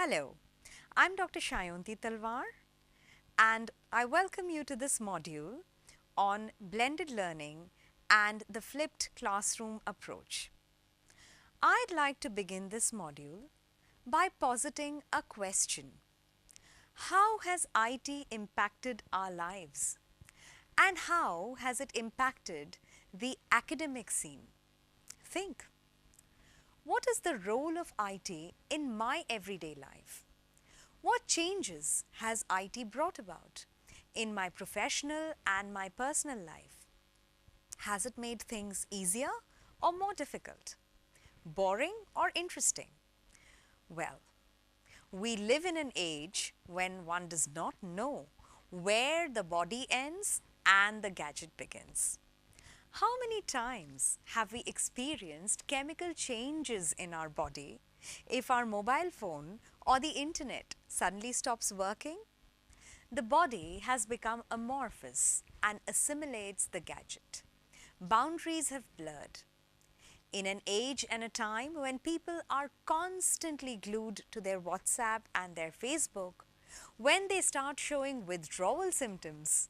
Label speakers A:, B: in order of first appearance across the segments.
A: Hello, I'm Dr. Shyaonti Talwar and I welcome you to this module on blended learning and the flipped classroom approach. I'd like to begin this module by positing a question. How has IT impacted our lives? And how has it impacted the academic scene? Think. What is the role of IT in my everyday life? What changes has IT brought about in my professional and my personal life? Has it made things easier or more difficult? Boring or interesting? Well, we live in an age when one does not know where the body ends and the gadget begins. How many times have we experienced chemical changes in our body if our mobile phone or the internet suddenly stops working? The body has become amorphous and assimilates the gadget. Boundaries have blurred. In an age and a time when people are constantly glued to their WhatsApp and their Facebook, when they start showing withdrawal symptoms,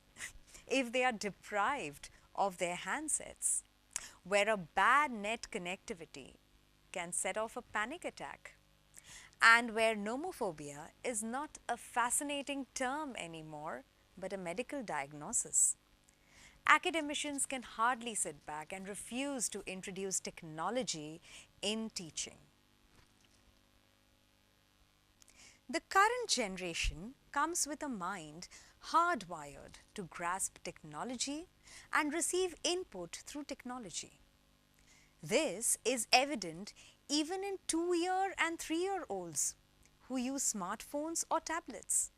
A: if they are deprived of their handsets, where a bad net connectivity can set off a panic attack, and where nomophobia is not a fascinating term anymore but a medical diagnosis. Academicians can hardly sit back and refuse to introduce technology in teaching. The current generation comes with a mind hardwired to grasp technology and receive input through technology. This is evident even in 2-year and 3-year-olds who use smartphones or tablets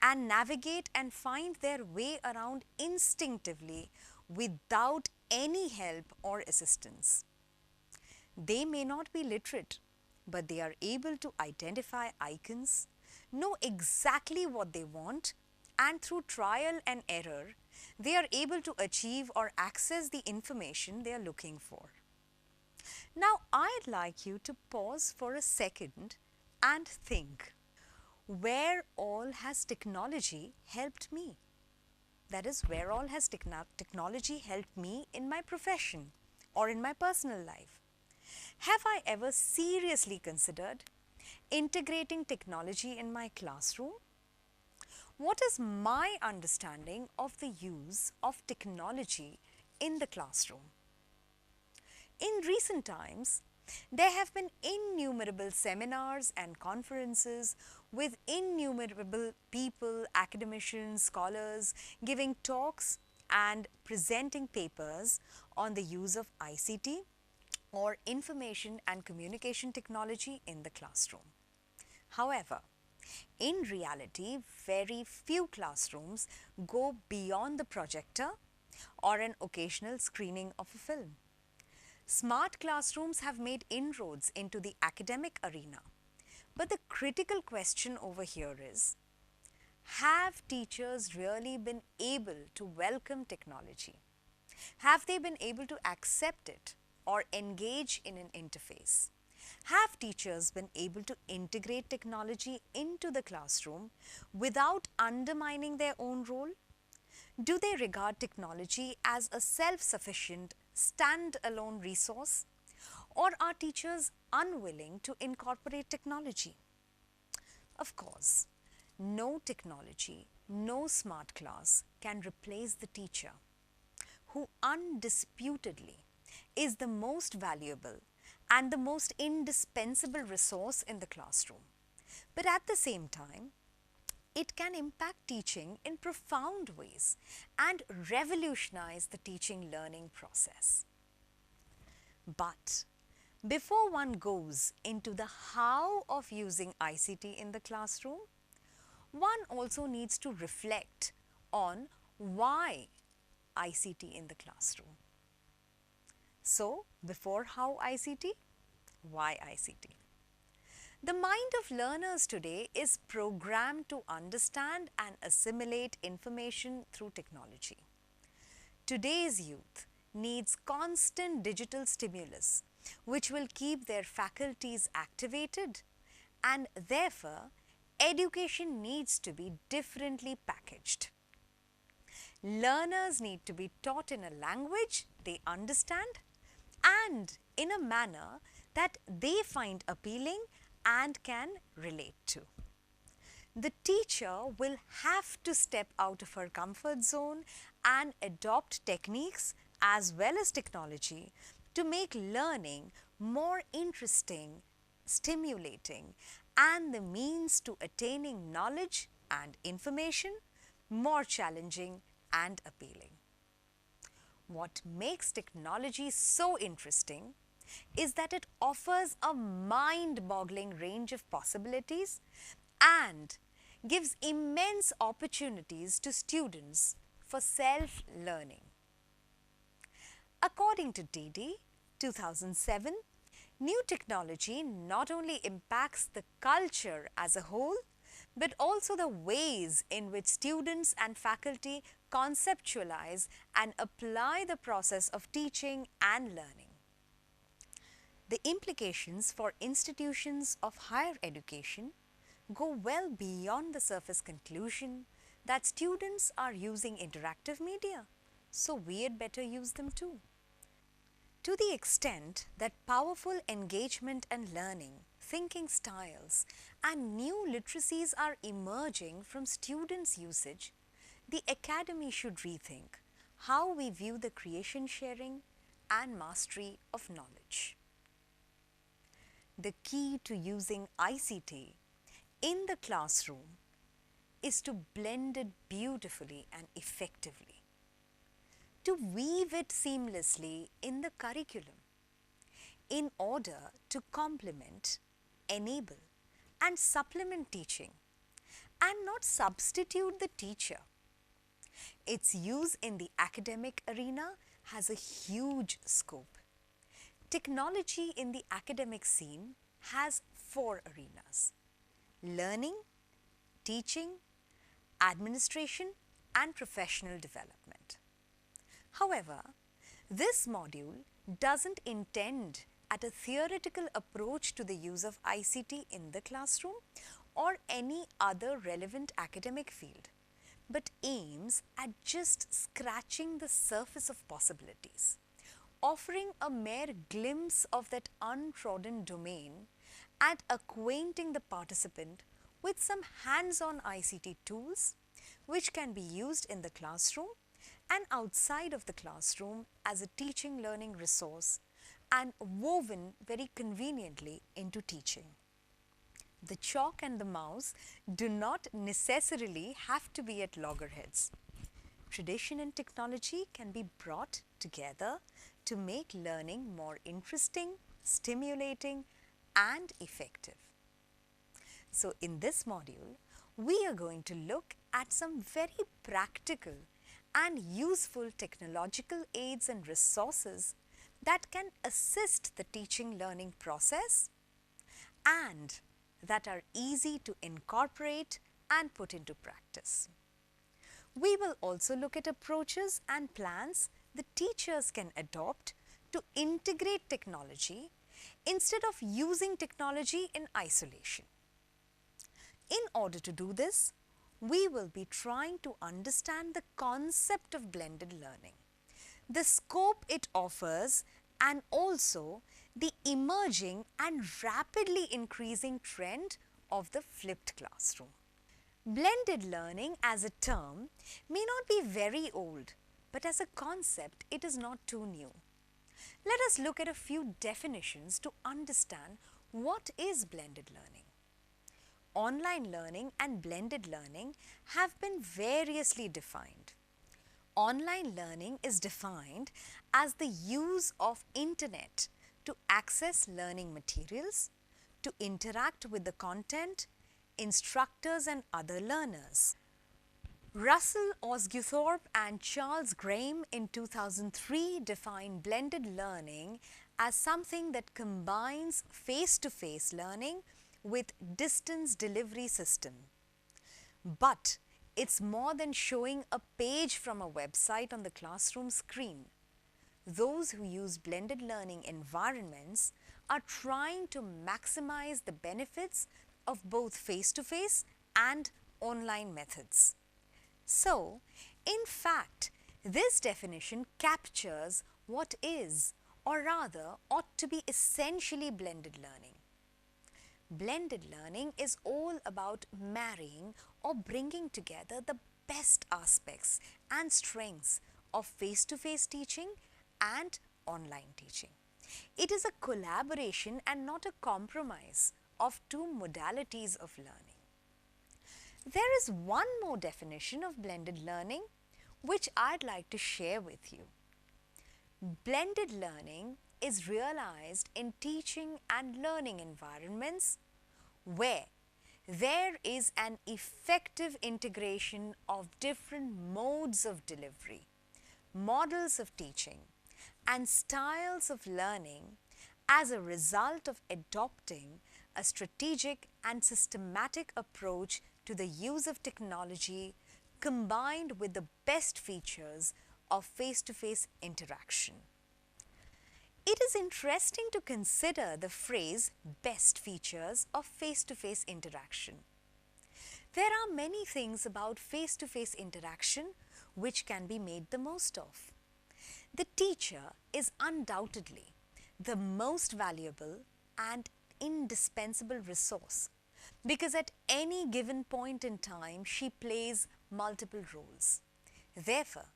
A: and navigate and find their way around instinctively without any help or assistance. They may not be literate, but they are able to identify icons, know exactly what they want, and through trial and error, they are able to achieve or access the information they are looking for. Now, I'd like you to pause for a second and think, where all has technology helped me? That is, where all has technology helped me in my profession or in my personal life? Have I ever seriously considered integrating technology in my classroom? What is my understanding of the use of technology in the classroom? In recent times, there have been innumerable seminars and conferences with innumerable people, academicians, scholars giving talks and presenting papers on the use of ICT or information and communication technology in the classroom. However, in reality, very few classrooms go beyond the projector or an occasional screening of a film. Smart classrooms have made inroads into the academic arena. But the critical question over here is, have teachers really been able to welcome technology? Have they been able to accept it or engage in an interface? Have teachers been able to integrate technology into the classroom without undermining their own role? Do they regard technology as a self-sufficient, stand-alone resource? Or are teachers unwilling to incorporate technology? Of course, no technology, no smart class can replace the teacher, who undisputedly is the most valuable and the most indispensable resource in the classroom. But at the same time, it can impact teaching in profound ways and revolutionize the teaching learning process. But before one goes into the how of using ICT in the classroom, one also needs to reflect on why ICT in the classroom. So, before how ICT, why ICT? The mind of learners today is programmed to understand and assimilate information through technology. Today's youth needs constant digital stimulus, which will keep their faculties activated and therefore education needs to be differently packaged. Learners need to be taught in a language they understand and in a manner that they find appealing and can relate to. The teacher will have to step out of her comfort zone and adopt techniques as well as technology to make learning more interesting, stimulating, and the means to attaining knowledge and information more challenging and appealing. What makes technology so interesting is that it offers a mind-boggling range of possibilities and gives immense opportunities to students for self-learning. According to DD 2007, new technology not only impacts the culture as a whole, but also the ways in which students and faculty conceptualize and apply the process of teaching and learning. The implications for institutions of higher education go well beyond the surface conclusion that students are using interactive media, so we had better use them too. To the extent that powerful engagement and learning, thinking styles, and new literacies are emerging from students' usage, the academy should rethink how we view the creation, sharing, and mastery of knowledge. The key to using ICT in the classroom is to blend it beautifully and effectively, to weave it seamlessly in the curriculum in order to complement, enable, and supplement teaching and not substitute the teacher. Its use in the academic arena has a huge scope. Technology in the academic scene has 4 arenas: learning, teaching, administration, and professional development. However, this module doesn't intend at a theoretical approach to the use of ICT in the classroom or any other relevant academic field, but aims at just scratching the surface of possibilities, offering a mere glimpse of that untrodden domain and acquainting the participant with some hands-on ICT tools which can be used in the classroom and outside of the classroom as a teaching learning resource and woven very conveniently into teaching. The chalk and the mouse do not necessarily have to be at loggerheads. Tradition and technology can be brought together to make learning more interesting, stimulating, and effective. So in this module, we are going to look at some very practical and useful technological aids and resources that can assist the teaching learning process and that are easy to incorporate and put into practice. We will also look at approaches and plans the teachers can adopt to integrate technology instead of using technology in isolation. In order to do this, we will be trying to understand the concept of blended learning, the scope it offers, and also the emerging and rapidly increasing trend of the flipped classroom. Blended learning as a term may not be very old, but as a concept it is not too new. Let us look at a few definitions to understand what is blended learning. Online learning and blended learning have been variously defined. Online learning is defined as the use of internet to access learning materials, to interact with the content, instructors and other learners. Russell Osguthorpe and Charles Graham in 2003 defined blended learning as something that combines face-to-face learning with distance delivery system. But it's more than showing a page from a website on the classroom screen. Those who use blended learning environments are trying to maximize the benefits of both face-to-face and online methods. So, in fact, this definition captures what is, or rather ought to be essentially blended learning. Blended learning is all about marrying or bringing together the best aspects and strengths of face-to-face teaching and online teaching. It is a collaboration and not a compromise of two modalities of learning. There is one more definition of blended learning which I'd like to share with you. Blended learning is realized in teaching and learning environments where there is an effective integration of different modes of delivery, models of teaching, and styles of learning as a result of adopting a strategic and systematic approach to the use of technology combined with the best features of face-to-face interaction. It is interesting to consider the phrase best features of face-to-face interaction. There are many things about face-to-face interaction which can be made the most of. The teacher is undoubtedly the most valuable and indispensable resource because at any given point in time she plays multiple roles. Therefore,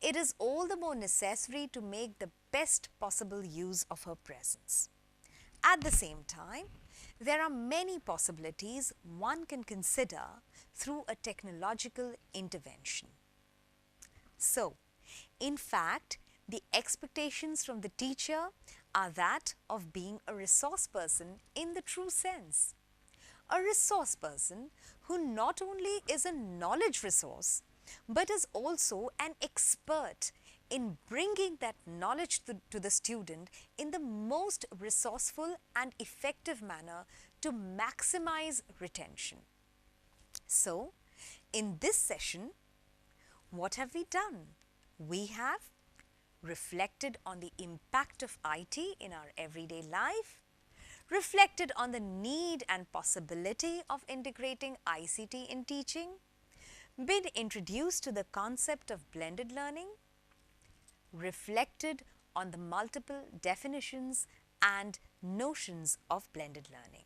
A: it is all the more necessary to make the best possible use of her presence. At the same time, there are many possibilities one can consider through a technological intervention. So, in fact, the expectations from the teacher are that of being a resource person in the true sense. A resource person who not only is a knowledge resource but is also an expert in bringing that knowledge to the student in the most resourceful and effective manner to maximize retention. So, in this session, what have we done? We have reflected on the impact of IT in our everyday life, reflected on the need and possibility of integrating ICT in teaching, been introduced to the concept of blended learning, reflected on the multiple definitions and notions of blended learning.